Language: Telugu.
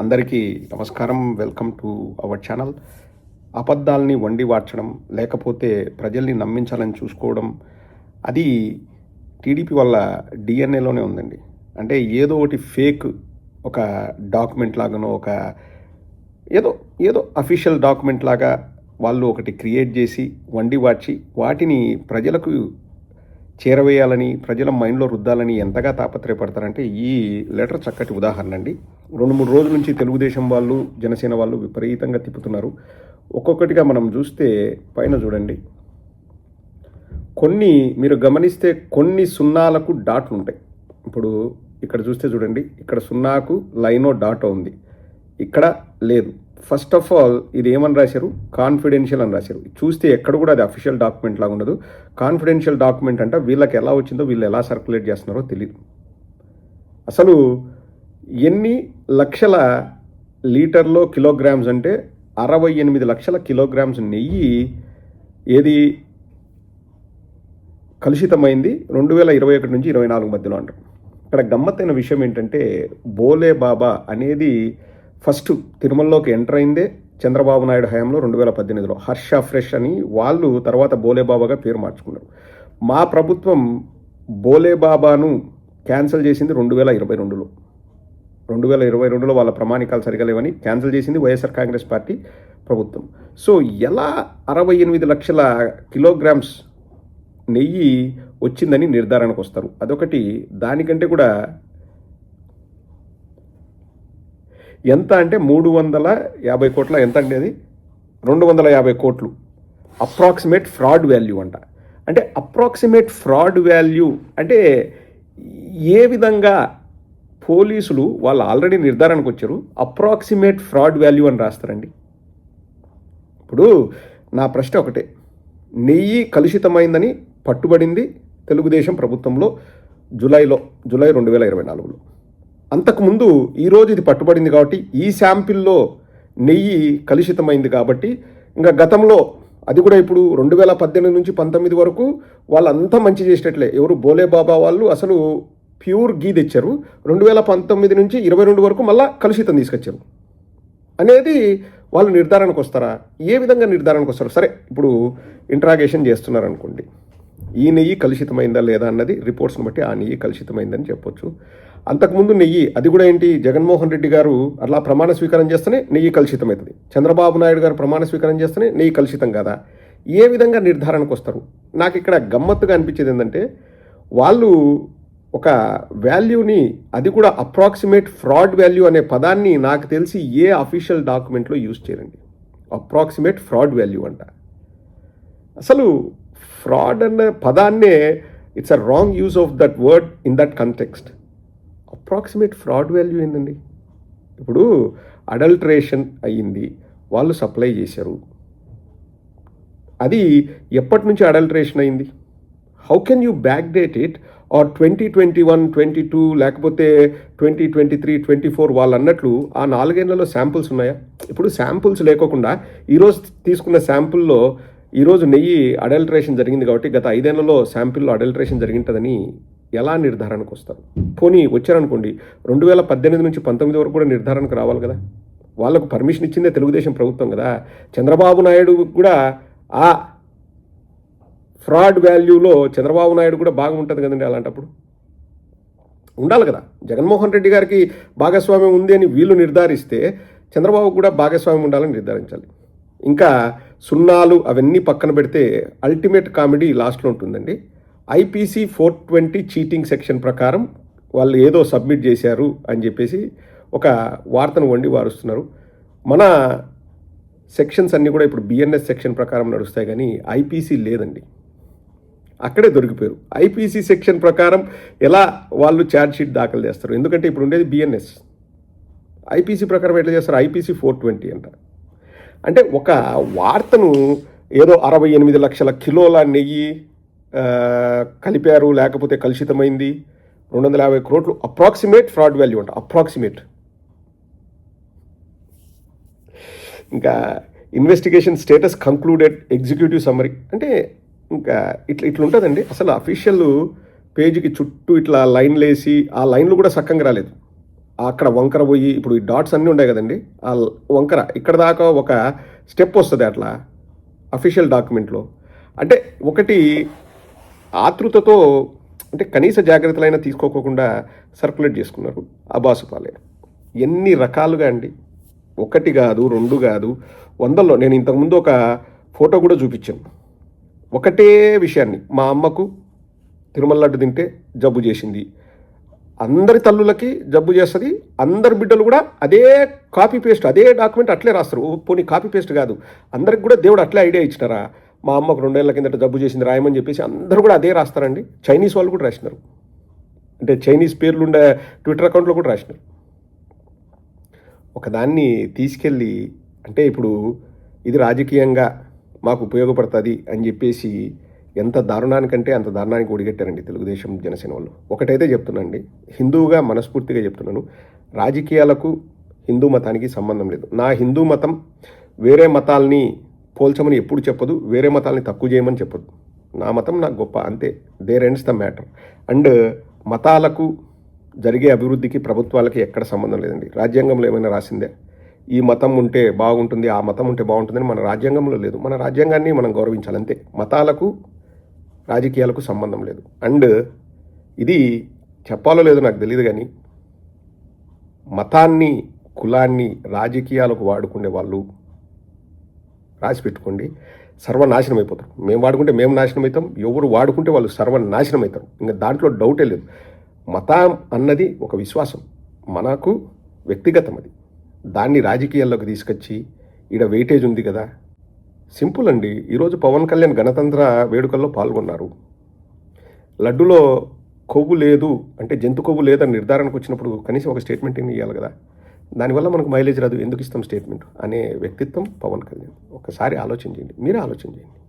అందరికీ నమస్కారం. Welcome to our channel. అబద్ధాలని వండి వార్చడం, లేకపోతే ప్రజల్ని నమ్మించాలని చూసుకోవడం, అది టీడీపీ వల్ల డిఎన్ఏలోనే ఉందండి. అంటే ఏదో ఒకటి ఫేక్, ఒక డాక్యుమెంట్ లాగానో, ఒక ఏదో ఏదో అఫీషియల్ డాక్యుమెంట్ లాగా వాళ్ళు ఒకటి క్రియేట్ చేసి వండి వార్చి వాటిని ప్రజలకు చేరవేయాలని, ప్రజల మైండ్లో రుద్దాలని ఎంతగా తాపత్రయపడతారంటే ఈ లెటర్ చక్కటి ఉదాహరణ అండి. 2-3 రోజుల నుంచి తెలుగుదేశం వాళ్ళు, జనసేన వాళ్ళు విపరీతంగా తిప్పుతున్నారు. ఒక్కొక్కటిగా మనం చూస్తే పైన చూడండి, కొన్ని మీరు గమనిస్తే కొన్ని సున్నాలకు డాట్లు ఉంటాయి. ఇప్పుడు ఇక్కడ చూస్తే చూడండి, ఇక్కడ సున్నాకు లైనో డాటో ఉంది, ఇక్కడ లేదు. ఫస్ట్ ఆఫ్ ఆల్ ఇది ఏమని రాశారు? కాన్ఫిడెన్షియల్ అని రాశారు. చూస్తే ఎక్కడ కూడా అది అఫీషియల్ డాక్యుమెంట్ లాగా ఉండదు. కాన్ఫిడెన్షియల్ డాక్యుమెంట్ అంటే వీళ్ళకి ఎలా వచ్చిందో, వీళ్ళు ఎలా సర్క్యులేట్ చేస్తున్నారో తెలియదు. అసలు ఎన్ని లక్షల లీటర్లో కిలోగ్రామ్స్ అంటే 68 లక్షల కిలోగ్రామ్స్ నెయ్యి ఏది కలుషితమైంది 2021 నుంచి 24 మధ్యలో అంటారు. ఇక్కడ గమ్మత్తైన విషయం ఏంటంటే, బోలే బాబా అనేది ఫస్ట్ తిరుమలలోకి ఎంటర్ అయిందే చంద్రబాబు నాయుడు హయాంలో 2018లో. హర్ష ఫ్రెష్ అని వాళ్ళు తర్వాత బోలేబాబాగా పేరు మార్చుకున్నారు. మా ప్రభుత్వం బోలేబాబాను క్యాన్సిల్ చేసింది 2022లో. 2022లో వాళ్ళ ప్రమాణికాలు సరిగా లేవని క్యాన్సిల్ చేసింది వైఎస్ఆర్ కాంగ్రెస్ పార్టీ ప్రభుత్వం. సో ఎలా 68 లక్షల కిలోగ్రామ్స్ నెయ్యి వచ్చిందని నిర్ధారణకు వస్తారు? అదొకటి. దానికంటే కూడా ఎంత అంటే 350 కోట్ల, ఎంత అంటే అది 250 కోట్లు అప్రాక్సిమేట్ ఫ్రాడ్ వాల్యూ అంట. అంటే అప్రాక్సిమేట్ ఫ్రాడ్ వాల్యూ అంటే ఏ విధంగా పోలీసులు వాళ్ళు ఆల్రెడీ నిర్ధారణకు వచ్చారు, అప్రాక్సిమేట్ ఫ్రాడ్ వాల్యూ అని రాస్తారండి. ఇప్పుడు నా ప్రశ్న ఒకటే, నెయ్యి కలుషితమైందని పట్టుబడింది తెలుగుదేశం ప్రభుత్వంలో జూలై 2024లో. అంతకుముందు ఈరోజు ఇది పట్టుబడింది కాబట్టి ఈ శాంపిల్లో నెయ్యి కలుషితమైంది కాబట్టి ఇంకా గతంలో అది కూడా ఇప్పుడు 2018 నుంచి 19 వరకు వాళ్ళంతా మంచి చేసేటట్లే. ఎవరు బోలేబాబా వాళ్ళు అసలు ప్యూర్ గీ తెచ్చారు, 2019 నుంచి 22 వరకు మళ్ళీ కలుషితం తీసుకొచ్చారు అనేది వాళ్ళు నిర్ధారణకు వస్తారా? ఏ విధంగా నిర్ధారణకు వస్తారు? సరే, ఇప్పుడు ఇంట్రాగేషన్ చేస్తున్నారు అనుకోండి, ఈ నెయ్యి కలుషితమైందా లేదా అన్నది రిపోర్ట్స్ని బట్టి ఆ నెయ్యి కలుషితమైందని చెప్పొచ్చు. అంతకుముందు నెయ్యి అది కూడా ఏంటి, జగన్మోహన్ రెడ్డి గారు అలా ప్రమాణ స్వీకారం చేస్తేనే నెయ్యి కలుషితమవుతుంది, చంద్రబాబు నాయుడు గారు ప్రమాణ స్వీకారం చేస్తేనే నెయ్యి కలుషితం కదా? ఏ విధంగా నిర్ధారణకు వస్తారు? నాకు ఇక్కడ గమ్మత్తుగా అనిపించేది ఏంటంటే, వాళ్ళు ఒక వాల్యూని, అది కూడా అప్రాక్సిమేట్ ఫ్రాడ్ వాల్యూ అనే పదాన్ని నాకు తెలిసి ఏ అఫీషియల్ డాక్యుమెంట్లో యూజ్ చేయరండి. అప్రాక్సిమేట్ ఫ్రాడ్ వాల్యూ అంట. అసలు ఫ్రాడ్ అన్న పదాన్నే it's a wrong use of that word in that context. Approximate fraud value ఏందండి? ఇప్పుడు అడల్ట్రేషన్ అయ్యింది, వాళ్ళు సప్లై చేశారు, అది ఎప్పటి నుంచి అడల్ట్రేషన్ అయింది? How can you backdate it? Or 2021, 22 లేకపోతే 2023, 24 వాళ్ళు అన్నట్లు ఆ 4 ఏళ్లలో శాంపుల్స్ ఉన్నాయా? ఇప్పుడు శాంపుల్స్ లేకోకుండా ఈరోజు తీసుకున్న శాంపుల్లో ఈరోజు నెయ్యి అడల్ట్రేషన్ జరిగింది కాబట్టి గత 5 ఏళ్లలో శాంపిల్లో అడల్ట్రేషన్ జరిగింటుందని ఎలా నిర్ధారణకు వస్తారు? పోనీ వచ్చారనుకోండి, 2018 నుంచి 19 వరకు కూడా నిర్ధారణకు రావాలి కదా. వాళ్ళకు పర్మిషన్ ఇచ్చిందే తెలుగుదేశం ప్రభుత్వం కదా. చంద్రబాబు నాయుడు కూడా ఆ ఫ్రాడ్ వాల్యూలో చంద్రబాబు నాయుడు కూడా బాగా ఉంటుంది కదండి. అలాంటప్పుడు ఉండాలి కదా. జగన్మోహన్ రెడ్డి గారికి భాగస్వామ్యం ఉంది అని వీళ్ళు నిర్ధారిస్తే చంద్రబాబు కూడా భాగస్వామ్యం ఉండాలని నిర్ధారించాలి. ఇంకా సున్నాలు అవన్నీ పక్కన పెడితే అల్టిమేట్ కామెడీ లాస్ట్లో ఉంటుందండి. IPC 420 చీటింగ్ సెక్షన్ ప్రకారం వాళ్ళు ఏదో సబ్మిట్ చేశారు అని చెప్పేసి ఒక వార్తను వండి వారుస్తున్నారు. మన సెక్షన్స్ అన్నీ కూడా ఇప్పుడు BNS సెక్షన్ ప్రకారం నడుస్తాయి కానీ IPC లేదండి. అక్కడే దొరికిపోయారు. IPC సెక్షన్ ప్రకారం ఎలా వాళ్ళు ఛార్జ్ షీట్ దాఖలు చేస్తారు? ఎందుకంటే ఇప్పుడు ఉండేది BNS. IPC ప్రకారం ఎట్లా చేస్తారు? IPC 420 అంట. అంటే ఒక వార్తను ఏదో 68 లక్షల కిలోల నెయ్యి కలిపారు, లేకపోతే కలుషితమైంది 250 కోట్లు అప్రాక్సిమేట్ ఫ్రాడ్ వాల్యూ అంట. అప్రాక్సిమేట్. ఇంకా investigation status concluded, executive summary అంటే ఇంకా ఇట్లా ఉంటుందండి. అసలు అఫీషియల్ పేజీకి చుట్టూ ఇట్లా లైన్లు వేసి ఆ లైన్లు కూడా సక్కంగా రాలేదు. అక్కడ వంకర పోయి ఇప్పుడు ఈ డాట్స్ అన్నీ ఉన్నాయి కదండి, ఆ వంకర ఇక్కడ దాకా ఒక స్టెప్ వస్తుంది అట్లా అఫీషియల్ డాక్యుమెంట్లో. అంటే ఒకటి ఆతృతతో అంటే కనీస జాగ్రత్తలైనా తీసుకోకుండా సర్క్యులేట్ చేసుకున్నారు అబాసుపాలే. ఎన్ని రకాలుగా అండి, ఒకటి కాదు రెండు కాదు వందల్లో. నేను ఇంతకుముందు ఒక ఫోటో కూడా చూపించాను. ఒకటే విషయాన్ని, మా అమ్మకు తిరుమల లడ్డు తింటే జబ్బు చేసింది, అందరి తల్లులకి జబ్బు చేస్తుంది, అందరి బిడ్డలు కూడా అదే కాపీ పేస్ట్ అదే డాక్యుమెంట్ అట్లే రాస్తారు. పోనీ కాపీ పేస్ట్ కాదు, అందరికి కూడా దేవుడు అట్లే ఐడియా ఇచ్చినారా, మా అమ్మకు 2 ఏళ్ల కిందట జబ్బు చేసింది రాయమని చెప్పేసి అందరూ కూడా అదే రాస్తారండి. చైనీస్ వాళ్ళు కూడా రాసినారు, అంటే చైనీస్ పేర్లు ఉండే ట్విట్టర్ అకౌంట్లో కూడా రాసినారు. ఒకదాన్ని తీసుకెళ్ళి అంటే ఇప్పుడు ఇది రాజకీయంగా మాకు ఉపయోగపడుతుంది అని చెప్పేసి ఎంత దారుణానికంటే అంత దారుణానికి ఒడిగట్టారండి తెలుగుదేశం జనసేన వాళ్ళు. ఒకటైతే చెప్తున్నానండి, హిందువుగా మనస్ఫూర్తిగా చెప్తున్నాను, రాజకీయాలకు హిందూ మతానికి సంబంధం లేదు. నా హిందూ మతం వేరే మతాల్ని పోల్చమని ఎప్పుడు చెప్పదు, వేరే మతాల్ని తక్కువ చేయమని చెప్పదు. నా మతం నాకు గొప్ప, అంతే. There ends the matter. And మతాలకు జరిగే అభివృద్ధికి ప్రభుత్వాలకి ఎక్కడ సంబంధం లేదండి. రాజ్యాంగంలో ఏమైనా రాసిందే ఈ మతం ఉంటే బాగుంటుంది, ఆ మతం ఉంటే బాగుంటుందని మన రాజ్యాంగంలో లేదు. మన రాజ్యాంగాన్ని మనం గౌరవించాలి అంతే. మతాలకు రాజకీయాలకు సంబంధం లేదు. అండ్ ఇది చెప్పాలో లేదో నాకు తెలియదు కానీ మతాన్ని కులాన్ని రాజకీయాలకు వాడుకునే వాళ్ళు రాసి పెట్టుకోండి, సర్వనాశనం అయిపోతారు. మేము వాడుకుంటే మేము నాశనం అవుతాం, ఎవరు వాడుకుంటే వాళ్ళు సర్వనాశనం అవుతారు. ఇంకా దాంట్లో డౌటే లేదు. మతం అన్నది ఒక విశ్వాసం, మనకు వ్యక్తిగతం. అది దాన్ని రాజకీయాల్లోకి తీసుకొచ్చి ఈడ వెయిటేజ్ ఉంది కదా, సింపుల్ అండి. ఈరోజు పవన్ కళ్యాణ్ గణతంత్ర వేడుకల్లో పాల్గొన్నారు. లడ్డులో కొవ్వు లేదు అంటే జంతు కొవ్వు లేదని నిర్ధారణకు వచ్చినప్పుడు కనీసం ఒక స్టేట్మెంట్ ఏమి ఇవ్వాలి కదా. దానివల్ల మనకు మైలేజ్ రాదు, ఎందుకు ఇస్తాం స్టేట్మెంట్ అనే వ్యక్తిత్వం పవన్ కళ్యాణ్. ఒకసారి ఆలోచన చేయండి, మీరే ఆలోచన చేయండి.